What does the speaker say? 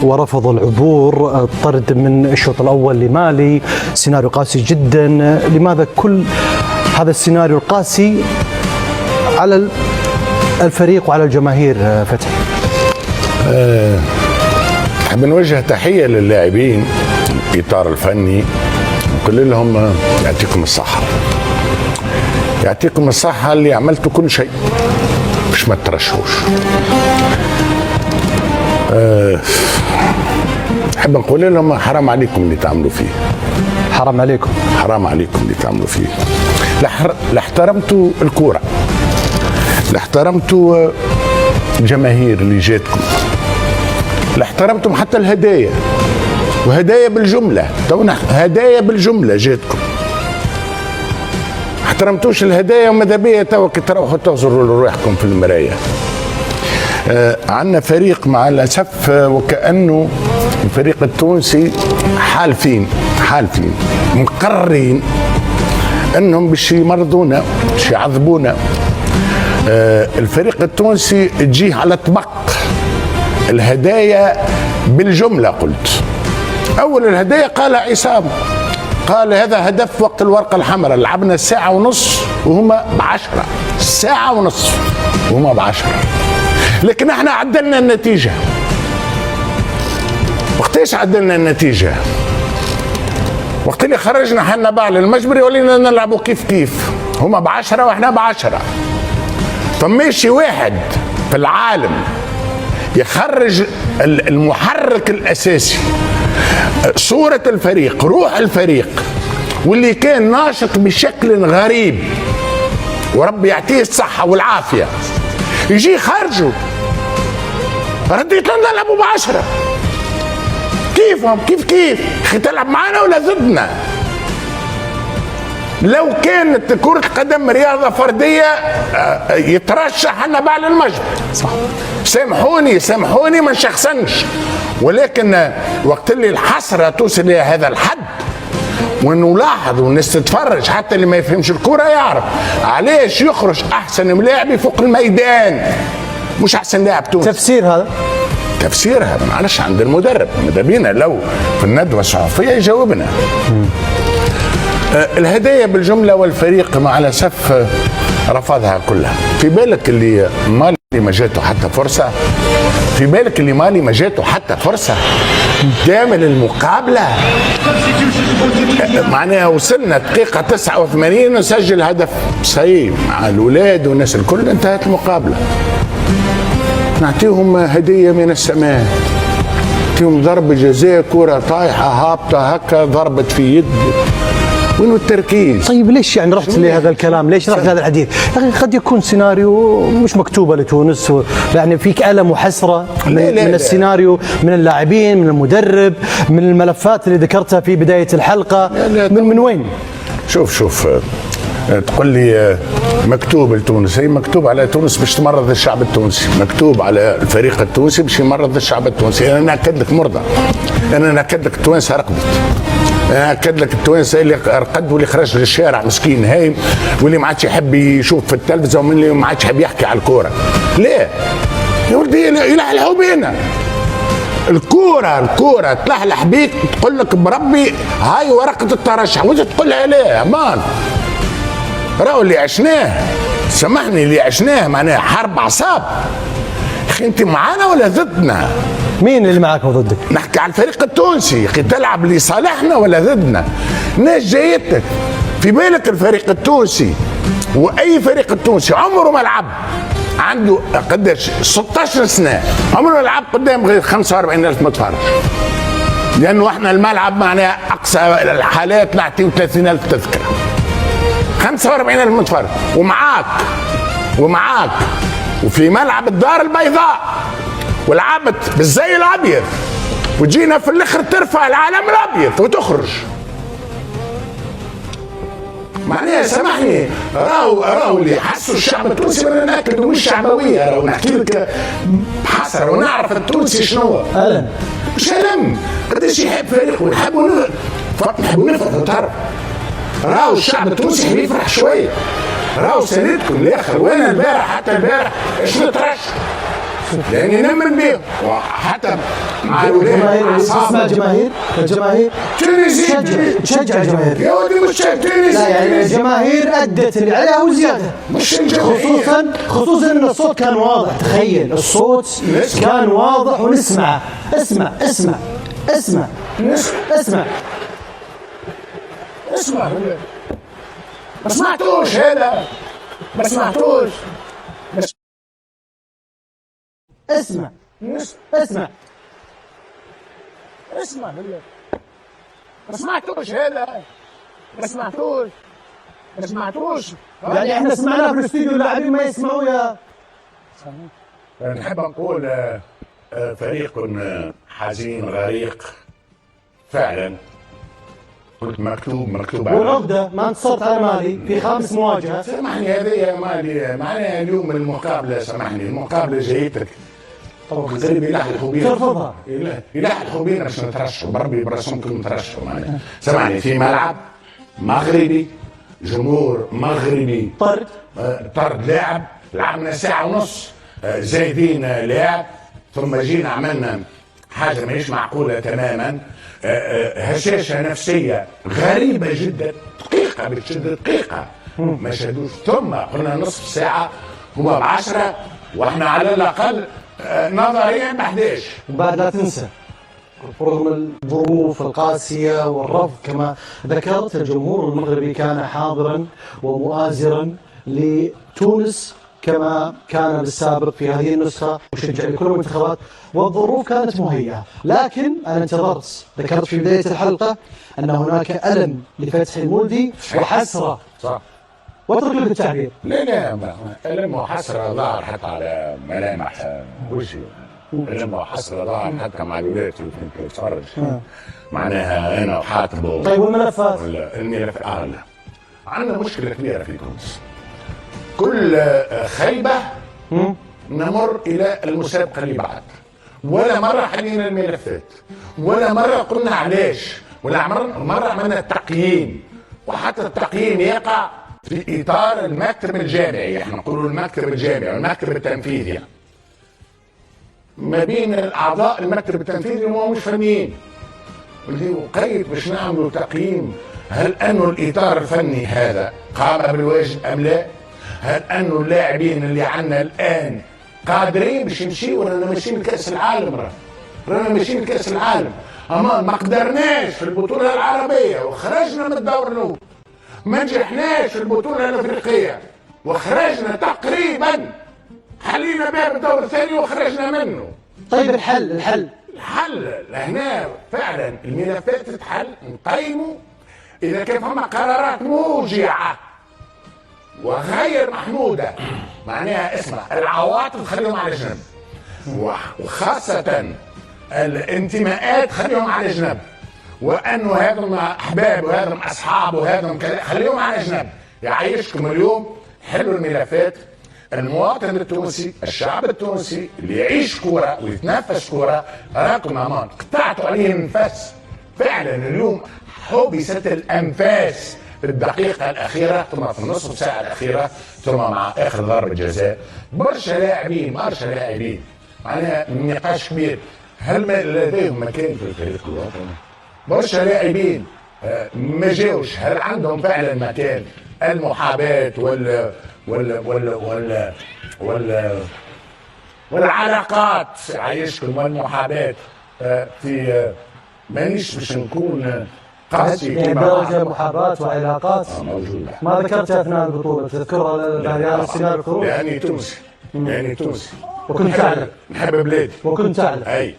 ورفض العبور، الطرد من الشوط الأول لمالي، سيناريو قاسي جدا. لماذا كل هذا السيناريو القاسي على الفريق وعلى الجماهير فتحي؟ نحب نوجه تحية للاعبين الإطار الفني، نقول لهم يعطيكم الصحة، يعطيكم الصحة اللي عملتوا كل شيء باش ما ترشحوش. نحب نقول لهم حرام عليكم اللي تعملوا فيه، حرام عليكم، حرام عليكم اللي تعملوا فيه. لا احترمتوا الكورة، لا احترمتوا الجماهير اللي جاتكم، لا احترمتم حتى الهدايا، وهدايا بالجملة، تونا هدايا بالجملة جاتكم. احترمتوش الهدايا وماذا بيا توا كي تروحوا تغزروا لروحكم في المراية. عندنا فريق مع الأسف وكأنه الفريق التونسي حالفين مقررين انهم باش يمرضونا، باش يعذبونا. الفريق التونسي تجيه على طبق الهدايا بالجملة. قلت أول الهدايا قال عصام، قال هذا هدف وقت الورقة الحمراء، لعبنا ساعة ونص وهما ب10، ساعة ونص وهما ب10، لكن احنا عدلنا النتيجة. وقتاش عدلنا النتيجة؟ وقت اللي خرجنا حنا بعل المجبري ولينا نلعبوا كيف هما ب10 واحنا ب10. فماشي واحد في العالم يخرج المحرك الأساسي، صورة الفريق، روح الفريق، واللي كان ناشط بشكل غريب وربي يعطيه الصحة والعافية، يجي خارجه رديت لنا نلعبوا ب10. كيفهم؟ كيف اخي تلعب معنا ولا ضدنا؟ لو كانت كرة قدم رياضة فردية يترشح لنا بعد المجد، صح. سامحوني ما نشخصنش، ولكن وقت اللي الحسرة توصل إلى هذا الحد ونلاحظ والناس تتفرج، حتى اللي ما يفهمش الكرة يعرف علاش يخرج أحسن ملاعب فوق الميدان مش أحسن لاعب تونسي. تفسيرها معلش عند المدرب، ماذا بينا لو في الندوة الصحفية يجاوبنا. الهدايا بالجملة والفريق مع الأسف رفضها كلها. في بالك اللي مالي ما جاته حتى فرصة، في بالك اللي مالي ما جاته حتى فرصة تعمل المقابلة. معناها وصلنا دقيقة 89 نسجل هدف صحيح مع الأولاد والناس الكل، انتهت المقابلة. نعطيهم هدية من السماء، نعطيهم ضربة جزاء، كرة طايحة هابطة هكا ضربت في يد. وين التركيز؟ طيب ليش يعني رحت لهذا الكلام؟ ليش رحت لهذا الحديث؟ يا اخي قد يكون سيناريو مش مكتوبه لتونس، يعني فيك ألم وحسره من السيناريو، من اللاعبين، من المدرب، من الملفات اللي ذكرتها في بدايه الحلقه. من وين؟ شوف تقول لي مكتوب لتونس، هي مكتوب على تونس باش تمرض الشعب التونسي، مكتوب على الفريق التونسي باش يمرض الشعب التونسي. انا ناكد لك مرضى، انا ناكد لك التوانسه رقدت، انا ناكد لك التوانسه اللي رقد واللي خرج للشارع مسكين هايم، واللي ما عادش يحب يشوف في التلفزه، ومن اللي ما عادش يحب يحكي على الكوره. ليه؟ يا ولدي يلحلحوا بينا. الكوره تلحلح بيك، تقول لك بربي هاي ورقه الترشح، وانت تقولها ليه؟ امان راهو اللي عشناه، سامحني، اللي عشناه معناها حرب اعصاب. اخي انت معانا ولا ضدنا؟ مين اللي معاك وضدك؟ نحكي على الفريق التونسي، اخي تلعب لصالحنا ولا ضدنا؟ ناس جايتك في بالك الفريق التونسي، واي فريق التونسي عمره ما لعب، عنده قداش 16 سنه عمره ما لعب قدام غير 45,000 متفرج، لانه احنا الملعب معناها اقصى الحالات نعطيه 30,000 تذكره، 45,000 متفرج ومعاك وفي ملعب الدار البيضاء، ولعبت بالزي الابيض، وجينا في الاخر ترفع العلم الابيض وتخرج. معناها سامحني، راهو اللي حسوا الشعب التونسي بدنا ناكد مش شعبويه، راهو نحكي لك بحسره ونعرف التونسي شنو ألم، مش ألم، قداش يحب فريق ونحبوا نفرح وتعرف. راهو الشعب التونسي يحب يفرح شويه، راهو سندكم الاخر. وانا البارح حتى البارح ايش نترشح لاني نؤمن بهم وحتى مع الجماهير اسمها الجماهير تشجع الجماهير يا ودي مش تونس. لا يعني الجماهير ادت اللي عليها وزياده، مش الجماهير خصوصا ان الصوت كان واضح. تخيل الصوت كان واضح ونسمعه. اسمع ما سمعتوش هذا، ما سمعتوش. اسمع بالله، ما سمعتوش هذا، ما سمعتوش. يعني احنا سمعنا في الاستوديو اللاعبين ما يسمعوا. يا نحب نقول فريق حزين غريق فعلا. قلت مكتوب والعقده ما انتصرت على مالي في 5 مواجهات. سامحني هذه يا مالي معناها اليوم المقابله، سامحني المقابله جايتك الغريب يلحقوا بينا، ترفضها يلحقوا بينا باش نترشحوا بربي برسمكم نترشحوا معناها. سامحني في ملعب مغربي، جمهور مغربي طرد لاعب، لعبنا ساعه ونص زايدين لاعب، ثم جينا عملنا حاجه ماهيش معقوله تماما. هشاشه نفسيه غريبه جدا، دقيقه بتشد دقيقه ما شهدوش، ثم قلنا نصف ساعه هما ب10 واحنا على الاقل نظريا ب11. وبعد لا تنسى رغم الظروف القاسيه والرفض كما ذكرت، الجمهور المغربي كان حاضرا ومؤازرا لتونس كما كان بالسابق في هذه النسخة، وشجع لكل المنتخبات، والظروف كانت مهيئة. لكن أنا انتظرت، ذكرت في بداية الحلقة أن هناك ألم لفتحي المولدي وحسرة. صح. واترك لك التعبير. لا ألم وحسرة ظهر حتى على ملامح وجهي، ألم وحسرة ظهر حتى مع الولاد اللي كنت أتفرج. معناها أنا وحاتم. طيب والملفات؟ الملفات لا. عندنا مشكلة كبيرة في تونس. كل خيبة نمر إلى المسابقة اللي بعد، ولا مرة حلينا الملفات، ولا مرة قلنا علاش، ولا مرة عملنا تقييم، وحتى التقييم يقع في إطار المكتب الجامعي. احنا نقولوا المكتب الجامعي والمكتب التنفيذي، ما بين الأعضاء المكتب التنفيذي وهم مش فنيين، اللي وقيت باش نعملوا تقييم هل أنه الإطار الفني هذا قام بالواجب أم لا؟ هل أنه اللاعبين اللي عندنا الآن قادرين باش يمشيوا؟ رانا ماشيين لكأس العالم، رانا ماشيين لكأس العالم، أما ما قدرناش في البطولة العربية وخرجنا من الدور الأول، ما نجحناش في البطولة الأفريقية وخرجنا تقريبا، حلينا باب الدور الثاني وخرجنا منه. طيب الحل هنا فعلا الملفات تتحل، نقيموا إذا كان فما قرارات موجعة وغير محمودة، معناها اسمع العواطف خليهم على جنب، وخاصة الانتماءات خليهم على جنب، وأنه هذم أحباب وهذم أصحاب وهذم كذا خليهم على جنب. يعيشكم اليوم حلوا الملفات. المواطن التونسي، الشعب التونسي اللي يعيش كورة ويتنفس كورة راكم أمان، قطعتوا عليه النفس فعلا. اليوم حبست الأنفاس في الدقيقة الأخيرة، ثم في النصف ساعة الأخيرة، ثم مع آخر ضربة جزاء. برشا لاعبين معناها نقاش كبير، هل لديهم مكان في الفريق الوطني؟ برشا لاعبين ما جاوش، هل عندهم فعلا مكان؟ المحاباة والعلاقات عايشكم والمحاباة في مانيش باش نكون قاسي درجة محاباة وعلاقات موجودة. ما ذكرتها أثناء البطولة، تذكرها لأهل السنغال الخروج؟ لأني تونسي، وكنت تعلم نحب بلادي وكنت تعلم. أي